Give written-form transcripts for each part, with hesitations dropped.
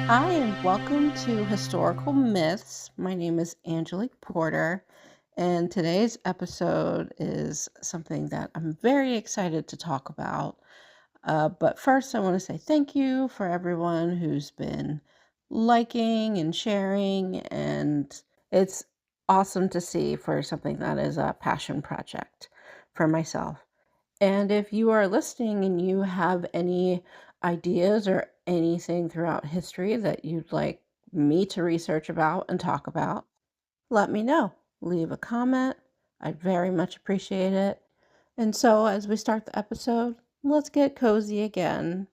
Hi, and welcome to Historical Myths. My name is Angelique Porter, and today's episode is something that I'm very excited to talk about. But first, I want to say thank you for everyone who's been liking and sharing, and it's awesome to see for something that is a passion project for myself. And if you are listening and you have any ideas or anything throughout history that you'd like me to research about and talk about, let me know. Leave a comment. I'd very much appreciate it. And so, as we start the episode, let's get cozy again.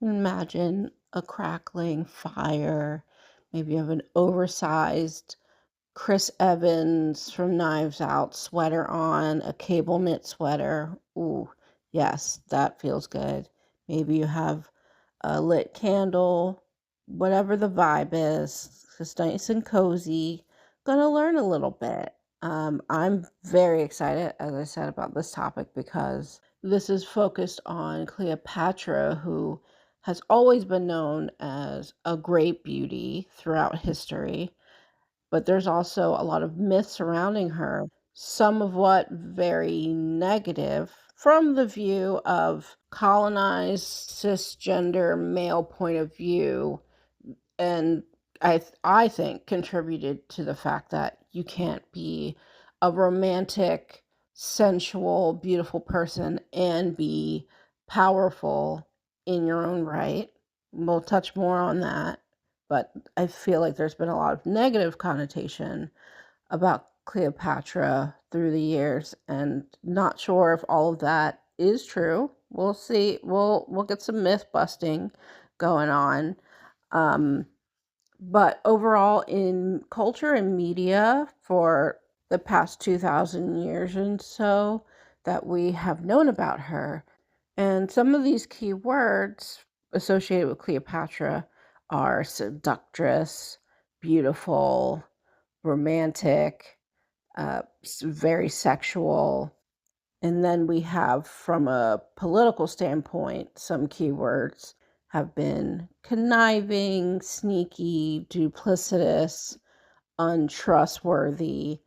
Imagine a crackling fire. Maybe you have an oversized Chris Evans from Knives Out sweater on, a cable knit sweater. Ooh, yes, that feels good. Maybe you have a lit candle, whatever the vibe is. It's nice and cozy. Gonna learn a little bit. I'm very excited, as I said, about this topic because this is focused on Cleopatra, who has always been known as a great beauty throughout history, but there's also a lot of myths surrounding her, some of what very negative from the view of colonized cisgender male point of view, and I think contributed to the fact that you can't be a romantic, sensual, beautiful person and be powerful in your own right. We'll touch more on that, but I feel like there's been a lot of negative connotation about Cleopatra through the years, and not sure if all of that is true. We'll see. We'll get some myth busting going on. Um, but overall, in culture and media for the past 2,000 years and so that we have known about her, and some of these key words associated with Cleopatra are seductress, beautiful, romantic, very sexual. And then we have, from a political standpoint, some keywords have been conniving, sneaky, duplicitous, untrustworthy.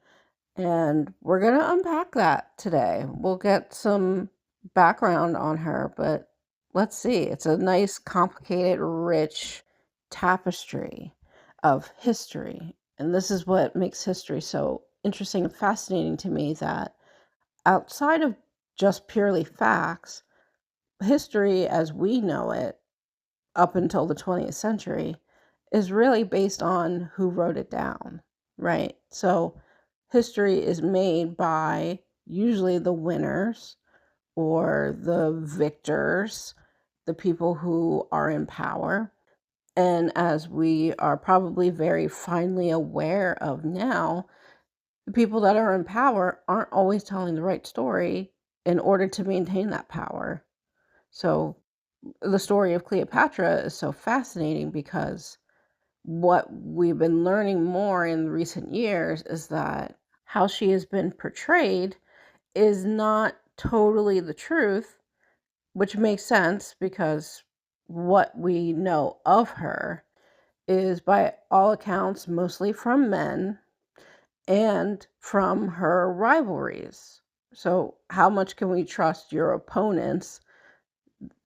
And we're going to unpack that today. We'll get some background on her, but let's see. It's a nice, complicated, rich tapestry of history. And this is what makes history so interesting and fascinating to me, that outside of just purely facts, history as we know it up until the 20th century is really based on who wrote it down, right? So history is made by usually the winners or the victors, the people who are in power. And as we are probably very finely aware of now, the people that are in power aren't always telling the right story in order to maintain that power. So the story of Cleopatra is so fascinating because what we've been learning more in recent years is that how she has been portrayed is not totally the truth, which makes sense because what we know of her is, by all accounts, mostly from men and from her rivalries. So, how much can we trust your opponents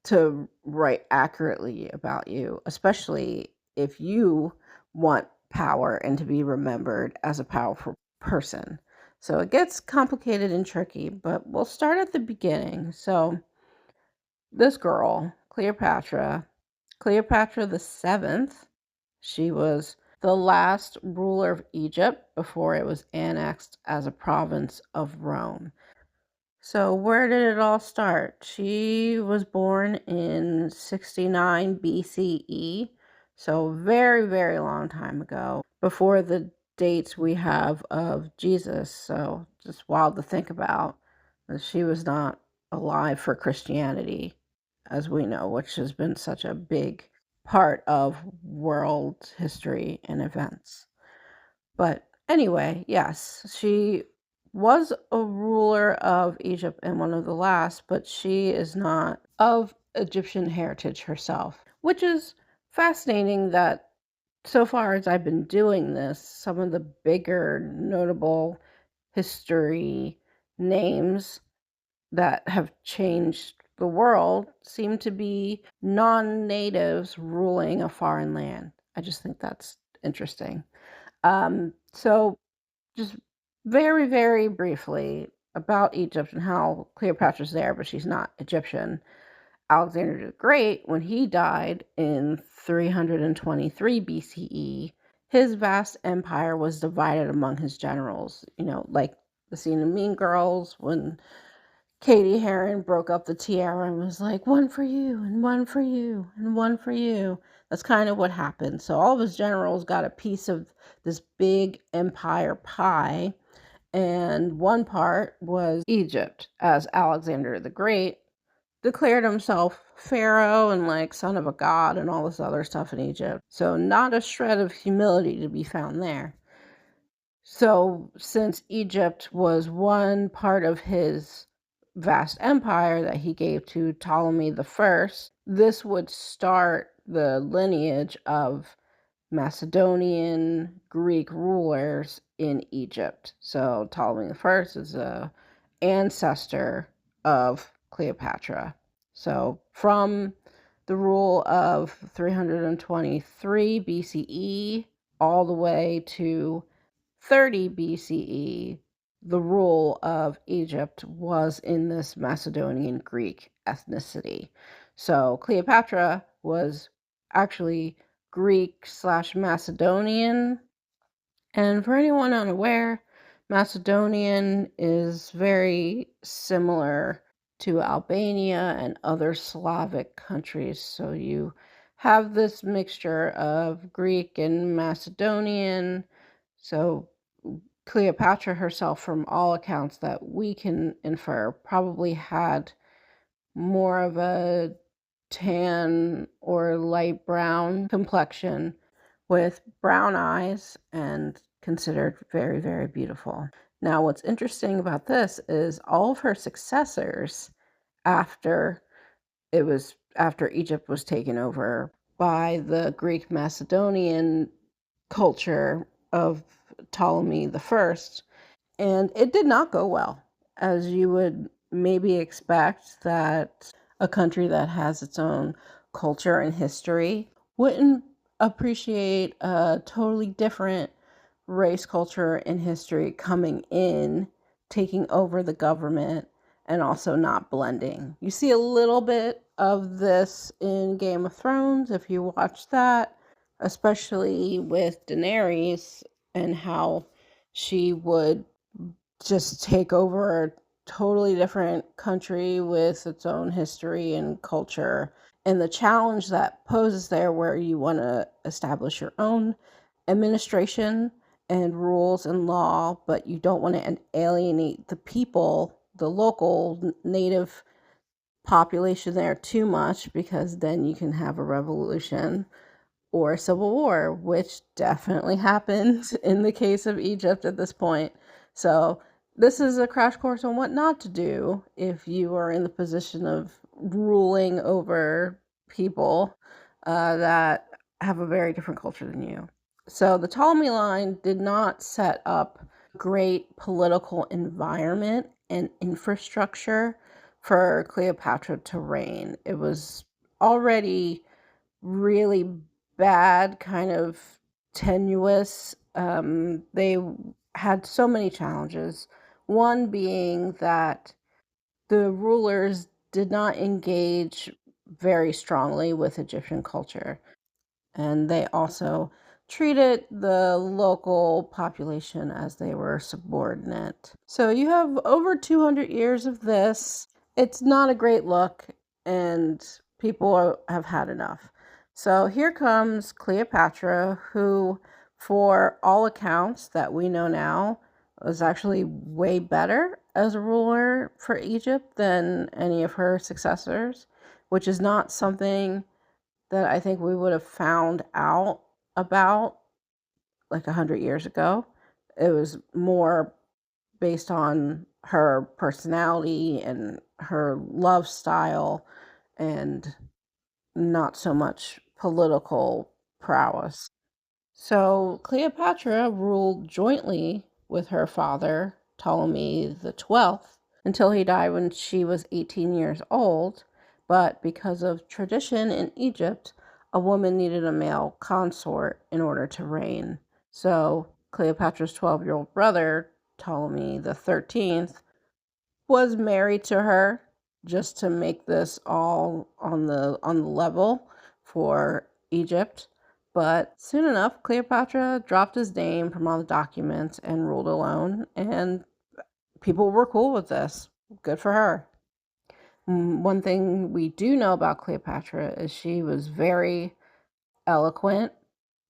to write accurately about you, especially if you want power and to be remembered as a powerful person? So it gets complicated and tricky, but we'll start at the beginning. So this girl, Cleopatra the Seventh, she was the last ruler of Egypt before it was annexed as a province of Rome. So, where did it all start? She was born in 69 BCE, so very, very long time ago, before the dates we have of Jesus. So, just wild to think about that she was not alive for Christianity, as we know, which has been such a big part of world history and events. But anyway, yes, she was a ruler of Egypt and one of the last, but she is not of Egyptian heritage herself, which is fascinating that so far as I've been doing this, some of the bigger notable history names that have changed the world seem to be non-natives ruling a foreign land. I just think that's interesting. So just very, very briefly about Egypt and how Cleopatra's there, but she's not Egyptian. Alexander the Great, when he died in 323 BCE, his vast empire was divided among his generals. Like the scene in Mean Girls when Katie Heron broke up the tiara and was like, one for you, and one for you, and one for you. That's kind of what happened. So all of his generals got a piece of this big empire pie, and one part was Egypt, as Alexander the Great declared himself pharaoh and like son of a god and all this other stuff in Egypt. So not a shred of humility to be found there. So since Egypt was one part of his vast empire that he gave to Ptolemy the First, this would start the lineage of Macedonian Greek rulers in Egypt. So Ptolemy the First is a ancestor of Cleopatra. So from the rule of 323 BCE all the way to 30 BCE, the rule of Egypt was in this Macedonian Greek ethnicity. So Cleopatra was actually Greek slash Macedonian. And for anyone unaware, Macedonian is very similar to Albania and other Slavic countries. So you have this mixture of Greek and Macedonian. So Cleopatra herself, from all accounts that we can infer, probably had more of a tan or light brown complexion with brown eyes and considered very, very beautiful. Now, what's interesting about this is all of her successors after after Egypt was taken over by the Greek Macedonian culture of Ptolemy the First, and it did not go well, as you would maybe expect that a country that has its own culture and history wouldn't appreciate a totally different race, culture, and history coming in, taking over the government, and also not blending. You see a little bit of this in Game of Thrones if you watch that, especially with Daenerys and how she would just take over a totally different country with its own history and culture, and the challenge that poses there, where you want to establish your own administration and rules and law, but you don't want to alienate the people, the local native population there too much, because then you can have a revolution or civil war, which definitely happened in the case of Egypt at this point. So, this is a crash course on what not to do if you are in the position of ruling over people that have a very different culture than you. So, the Ptolemy line did not set up a great political environment and infrastructure for Cleopatra to reign. It was already really bad, kind of tenuous. They had so many challenges. One being that the rulers did not engage very strongly with Egyptian culture, and they also treated the local population as they were subordinate. So you have over 200 years of this. It's not a great look, and people have had enough. So here comes Cleopatra, who, for all accounts that we know now, was actually way better as a ruler for Egypt than any of her successors, which is not something that I think we would have found out about like 100 years ago. It was more based on her personality and her love style, and not so much political prowess. So Cleopatra ruled jointly with her father, Ptolemy the 12th, until he died when she was 18 years old. But because of tradition in Egypt, a woman needed a male consort in order to reign. So Cleopatra's 12-year-old brother, Ptolemy the 13th, was married to her just to make this all on the level for Egypt. But soon enough, Cleopatra dropped his name from all the documents and ruled alone, and people were cool with this. Good for her. One thing we do know about Cleopatra is she was very eloquent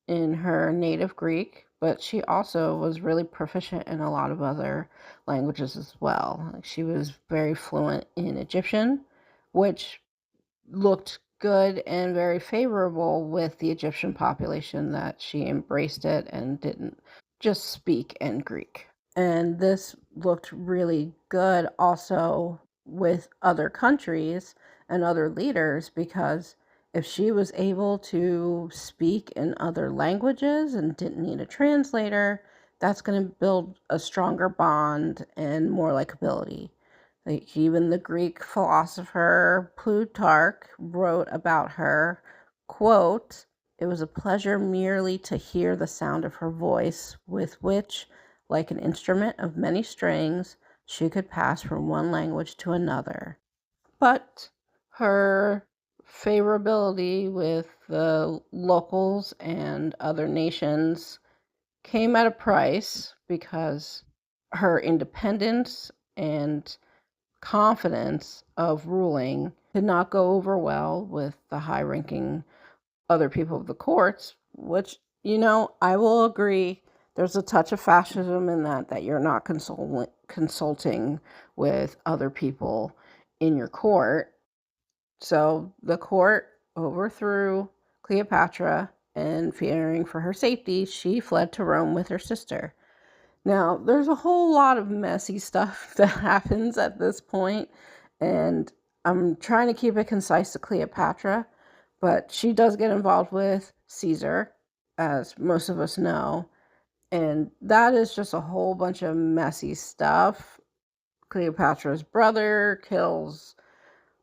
in her native Greek, but she also was really proficient in a lot of other languages as well. Like she was very fluent in Egyptian, which looked good and very favorable with the Egyptian population that she embraced it and didn't just speak in Greek. And this looked really good also with other countries and other leaders because if she was able to speak in other languages and didn't need a translator, that's going to build a stronger bond and more likability. Like even the Greek philosopher Plutarch wrote about her, quote, "It was a pleasure merely to hear the sound of her voice, with which, like an instrument of many strings, she could pass from one language to another." But her favorability with the locals and other nations came at a price because her independence and confidence of ruling did not go over well with the high ranking other people of the courts, which, I will agree there's a touch of fascism in that you're not consulting with other people in your court. So the court overthrew Cleopatra, and fearing for her safety, she fled to Rome with her sister. Now, there's a whole lot of messy stuff that happens at this point, and I'm trying to keep it concise to Cleopatra, but she does get involved with Caesar, as most of us know, and that is just a whole bunch of messy stuff. Cleopatra's brother kills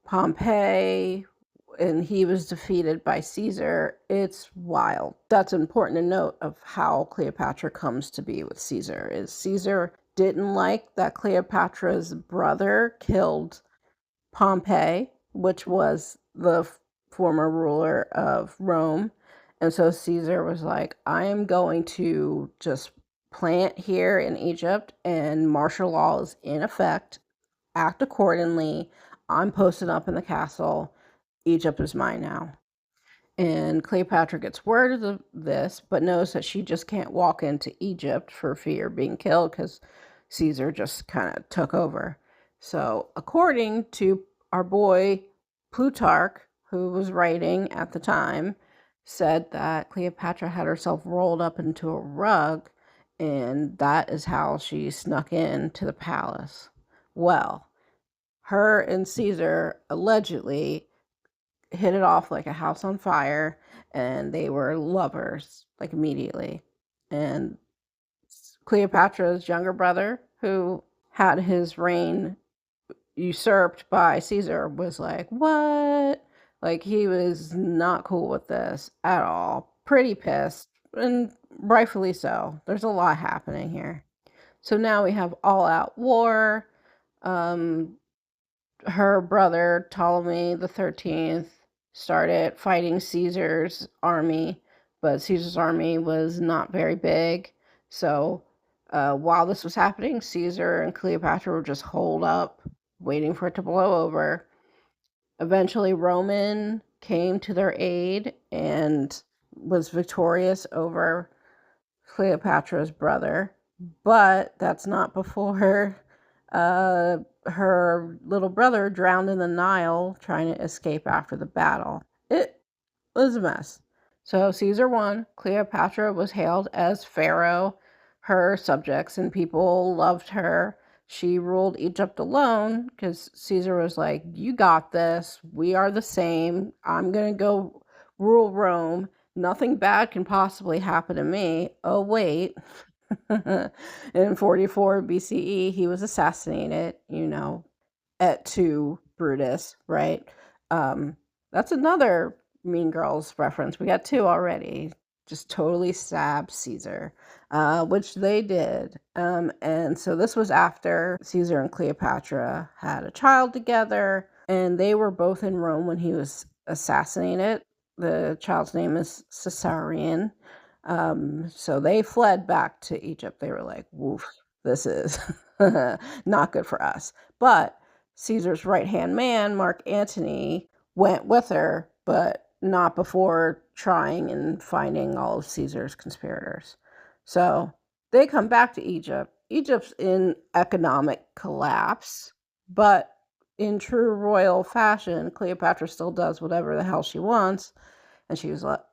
Pompey, and he was defeated by Caesar. It's wild. That's important to note of how Cleopatra comes to be with Caesar. Is Caesar didn't like that Cleopatra's brother killed Pompey, which was the former ruler of Rome. And so Caesar was like, I am going to just plant here in Egypt and martial law is in effect. Act accordingly. I'm posted up in the castle. Egypt is mine now. And Cleopatra gets word of this, but knows that she just can't walk into Egypt for fear of being killed because Caesar just kind of took over. So, according to our boy Plutarch, who was writing at the time, said that Cleopatra had herself rolled up into a rug, and that is how she snuck in to the palace. Well, her and Caesar allegedly hit it off like a house on fire, and they were lovers like immediately. And Cleopatra's younger brother, who had his reign usurped by Caesar, was like, "What?" Like he was not cool with this at all. Pretty pissed, and rightfully so. There's a lot happening here. So now we have all out war. Um, her brother Ptolemy the 13th started fighting Caesar's army, but Caesar's army was not very big. So while this was happening, Caesar and Cleopatra were just holed up, waiting for it to blow over. Eventually, Roman came to their aid and was victorious over Cleopatra's brother, but that's not before her little brother drowned in the Nile trying to escape after the battle. It was a mess. So Caesar won. Cleopatra was hailed as Pharaoh. Her subjects and people loved her. She ruled Egypt alone because Caesar was like, "You got this. We are the same. I'm going to go rule Rome." nothing bad can possibly happen to me. Oh, wait. In 44 BCE, he was assassinated, et tu, Brutus, right? Um, that's another Mean Girls reference. We got two already. Just totally stab Caesar, which they did. And so this was after Caesar and Cleopatra had a child together, and they were both in Rome when he was assassinated. The child's name is Caesarion. So they fled back to Egypt. They were like, woof, this is not good for us. But Caesar's right-hand man, Mark Antony, went with her, but not before trying and finding all of Caesar's conspirators. So they come back to Egypt. Egypt's in economic collapse, but in true royal fashion, Cleopatra still does whatever the hell she wants. And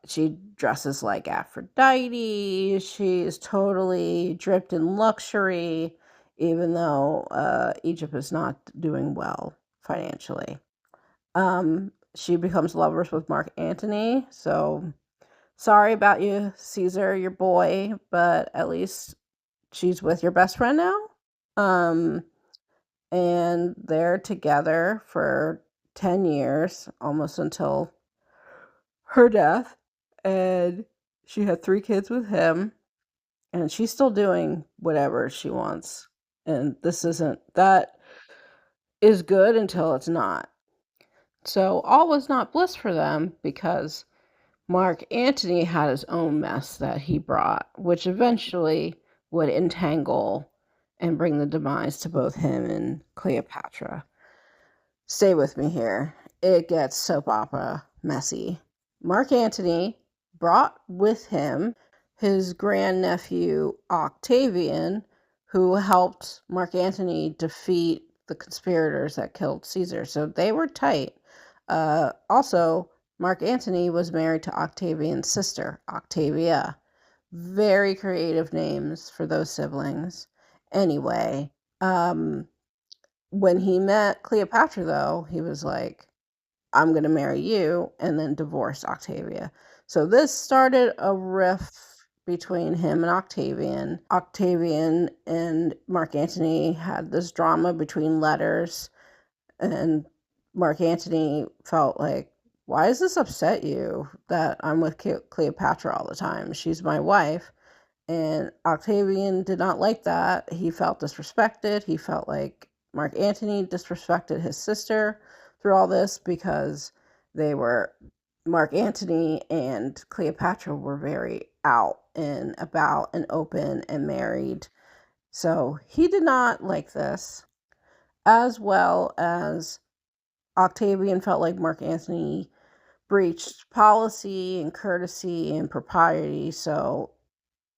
she dresses like Aphrodite. She's totally dripped in luxury, even though Egypt is not doing well financially. She becomes lovers with Mark Antony. So sorry about you, Caesar, your boy, but at least she's with your best friend now. Um, and they're together for 10 years, almost until her death, and she had 3 kids with him, and she's still doing whatever she wants. And that is good until it's not. So all was not bliss for them because Mark Antony had his own mess that he brought, which eventually would entangle and bring the demise to both him and Cleopatra. Stay with me here. It gets soap opera messy. Mark Antony brought with him his grandnephew Octavian, who helped Mark Antony defeat the conspirators that killed Caesar. So they were tight. Also, Mark Antony was married to Octavian's sister, Octavia. Very creative names for those siblings. Anyway, when he met Cleopatra, though, he was like, I'm going to marry you, and then divorce Octavia. So this started a rift between him and Octavian. Octavian and Mark Antony had this drama between letters, and Mark Antony felt like, why does this upset you that I'm with Cleopatra all the time? She's my wife. And Octavian did not like that. He felt disrespected. He felt like Mark Antony disrespected his sister through all this because Mark Antony and Cleopatra were very out and about and open and married. So he did not like this, as well as Octavian felt like Mark Antony breached policy and courtesy and propriety. So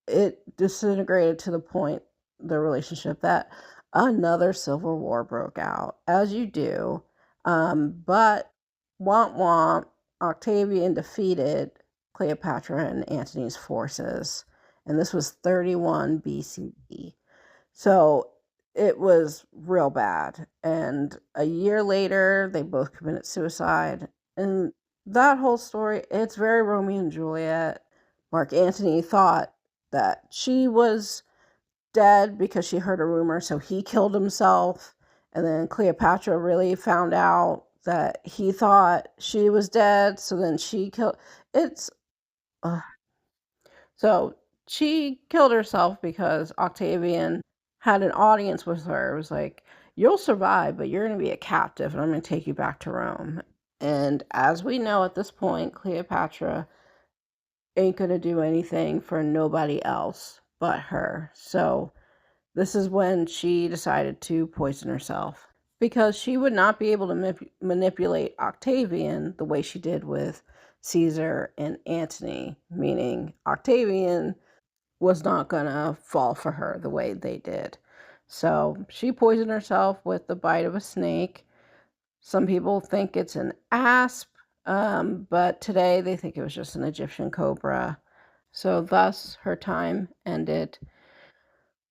it disintegrated to the point, the relationship, that another civil war broke out, as you do. But womp womp, Octavian defeated Cleopatra and Antony's forces, and this was 31 BCE. So it was real bad. And a year later, they both committed suicide. And that whole story, it's very Romeo and Juliet. Mark Antony thought that she was dead because she heard a rumor, so he killed himself. And then Cleopatra really found out that he thought she was dead, so then she killed. It's uh, so she killed herself because Octavian had an audience with her. It was like, you'll survive, but you're going to be a captive, and I'm going to take you back to Rome. And as we know at this point, Cleopatra ain't going to do anything for nobody else but her. So this is when she decided to poison herself because she would not be able to manipulate Octavian the way she did with Caesar and Antony, meaning Octavian was not going to fall for her the way they did. So she poisoned herself with the bite of a snake. Some people think it's an asp, but today they think it was just an Egyptian cobra. So thus her time ended.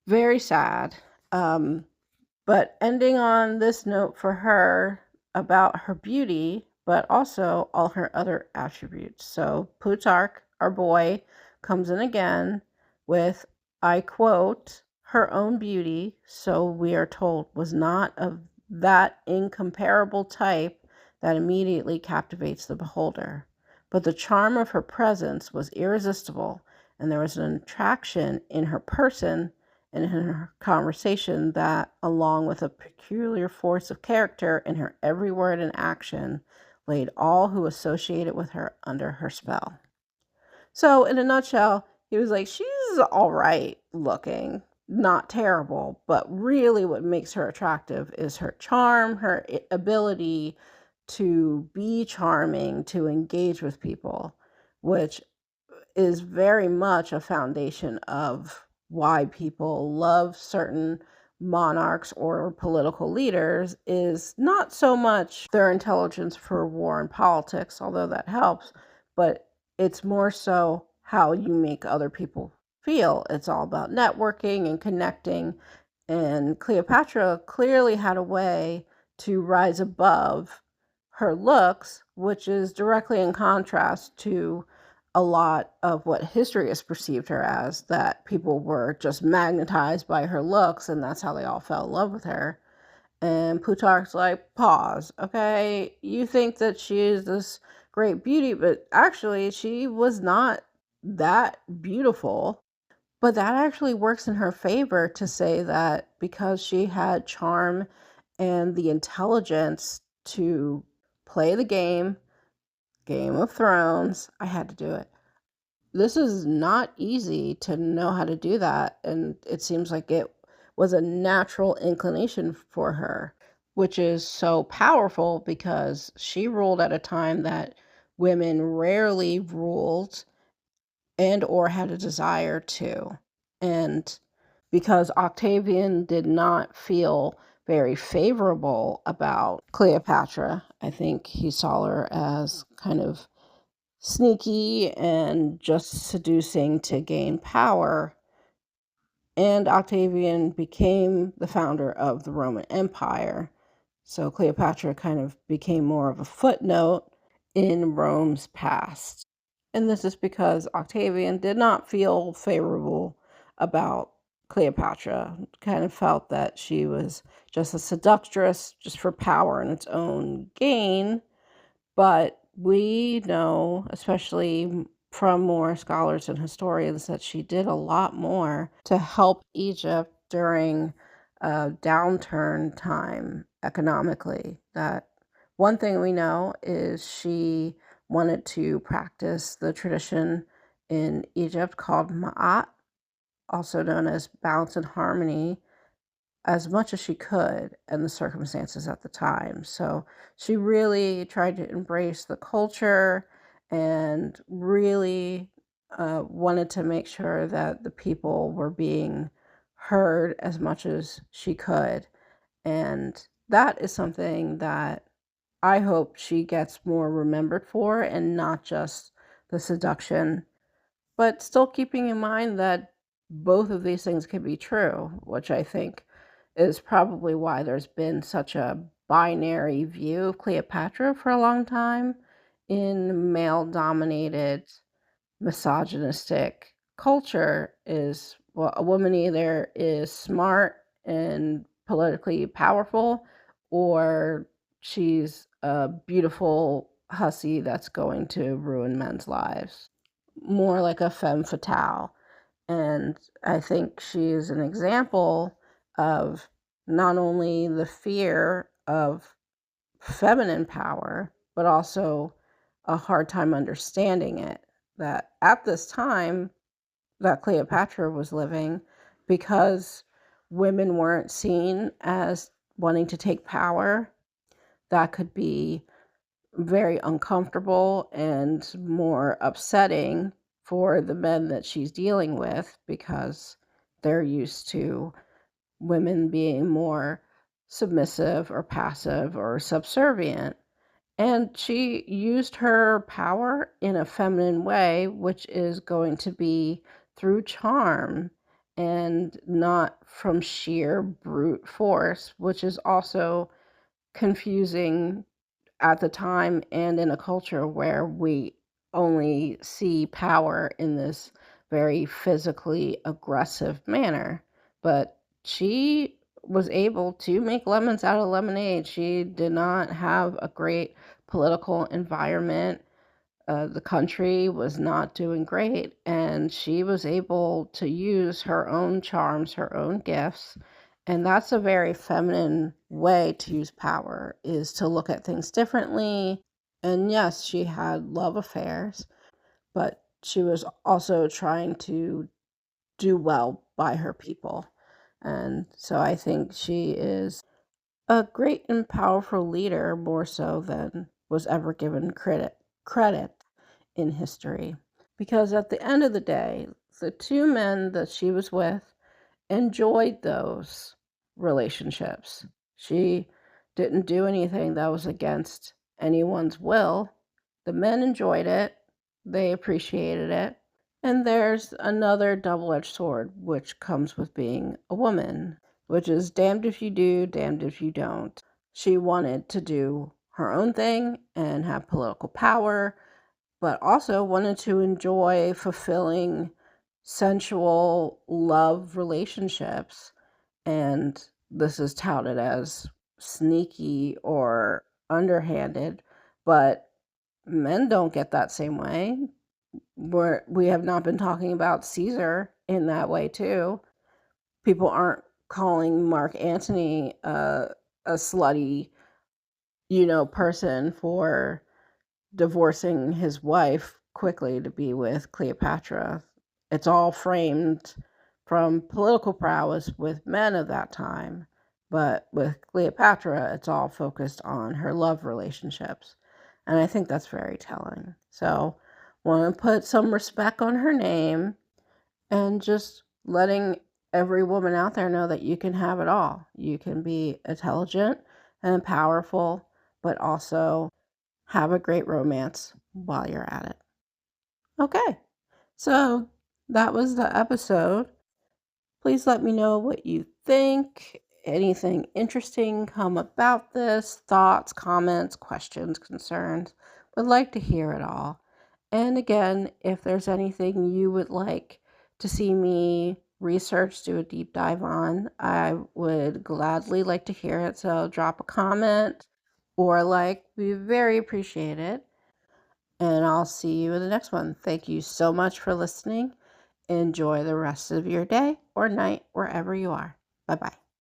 Very sad. But ending on this note for her about her beauty, but also all her other attributes. So Plutarch our boy comes in again with, I quote, her own beauty, so we are told, was not of that incomparable type that immediately captivates the beholder. But the charm of her presence was irresistible, and there was an attraction in her person and in her conversation that, along with a peculiar force of character in her every word and action, laid all who associated with her under her spell. So, in a nutshell, he was like, she's all right looking, not terrible, but really what makes her attractive is her charm, her ability to be charming, to engage with people, which is very much a foundation of why people love certain monarchs or political leaders, is not so much their intelligence for war and politics, although that helps, but it's more so how you make other people feel. It's all about networking and connecting. And Cleopatra clearly had a way to rise above her looks, which is directly in contrast to a lot of what history has perceived her as, that people were just magnetized by her looks, and that's how they all fell in love with her. And Plutarch's like, pause, okay? You think that she is this great beauty, but actually, she was not that beautiful. But that actually works in her favor to say that because she had charm and the intelligence to play the game, Game of Thrones, I had to do it. This is not easy to know how to do that, and it seems like it was a natural inclination for her, which is so powerful because she ruled at a time that women rarely ruled and or had a desire to. And because Octavian did not feel very favorable about Cleopatra, I think he saw her as kind of sneaky and just seducing to gain power. And Octavian became the founder of the Roman Empire. So Cleopatra kind of became more of a footnote in Rome's past. And this is because Octavian did not feel favorable about Cleopatra, kind of felt that she was just a seductress just for power and its own gain. But we know, especially from more scholars and historians, that she did a lot more to help Egypt during a downturn time economically. That one thing we know is she wanted to practice the tradition in Egypt called Ma'at, also known as balance and harmony, as much as she could in the circumstances at the time. So she really tried to embrace the culture and really wanted to make sure that the people were being heard as much as she could. And that is something that I hope she gets more remembered for, and not just the seduction, but still keeping in mind that both of these things can be true, which I think is probably why there's been such a binary view of Cleopatra for a long time in male dominated misogynistic culture. Is, well, a woman either is smart and politically powerful, or she's a beautiful hussy that's going to ruin men's lives, more like a femme fatale. And I think she is an example of not only the fear of feminine power, but also a hard time understanding it. That at this time that Cleopatra was living, because women weren't seen as wanting to take power, that could be very uncomfortable and more upsetting for the men that she's dealing with, because they're used to women being more submissive or passive or subservient. And she used her power in a feminine way, which is going to be through charm and not from sheer brute force, which is also confusing at the time and in a culture where we only see power in this very physically aggressive manner, but she was able to make lemons out of lemonade. She did not have a great political environment. The country was not doing great, and she was able to use her own charms, her own gifts. And that's a very feminine way to use power, is to look at things differently. And yes, she had love affairs, but she was also trying to do well by her people. And so I think she is a great and powerful leader, more so than was ever given credit in history. Because at the end of the day, the two men that she was with enjoyed those relationships. She didn't do anything that was against anyone's will. The men enjoyed it, they appreciated it. And there's another double edged sword, which comes with being a woman, which is damned if you do, damned if you don't. She wanted to do her own thing and have political power, but also wanted to enjoy fulfilling sensual love relationships. And this is touted as sneaky or underhanded, but men don't get that same way. We have not been talking about Caesar in that way, too. People aren't calling Mark Antony a slutty, person for divorcing his wife quickly to be with Cleopatra. It's all framed from political prowess with men of that time, but with Cleopatra, it's all focused on her love relationships. And I think that's very telling. So, want to put some respect on her name and just letting every woman out there know that you can have it all. You can be intelligent and powerful, but also have a great romance while you're at it. Okay, so that was the episode. Please let me know what you think. Anything interesting come about this, thoughts, comments, questions, concerns. Would like to hear it all. And again, if there's anything you would like to see me research, do a deep dive on, I would gladly like to hear it. So drop a comment or like, we very appreciate it. And I'll see you in the next one. Thank you so much for listening. Enjoy the rest of your day or night wherever you are. Bye bye.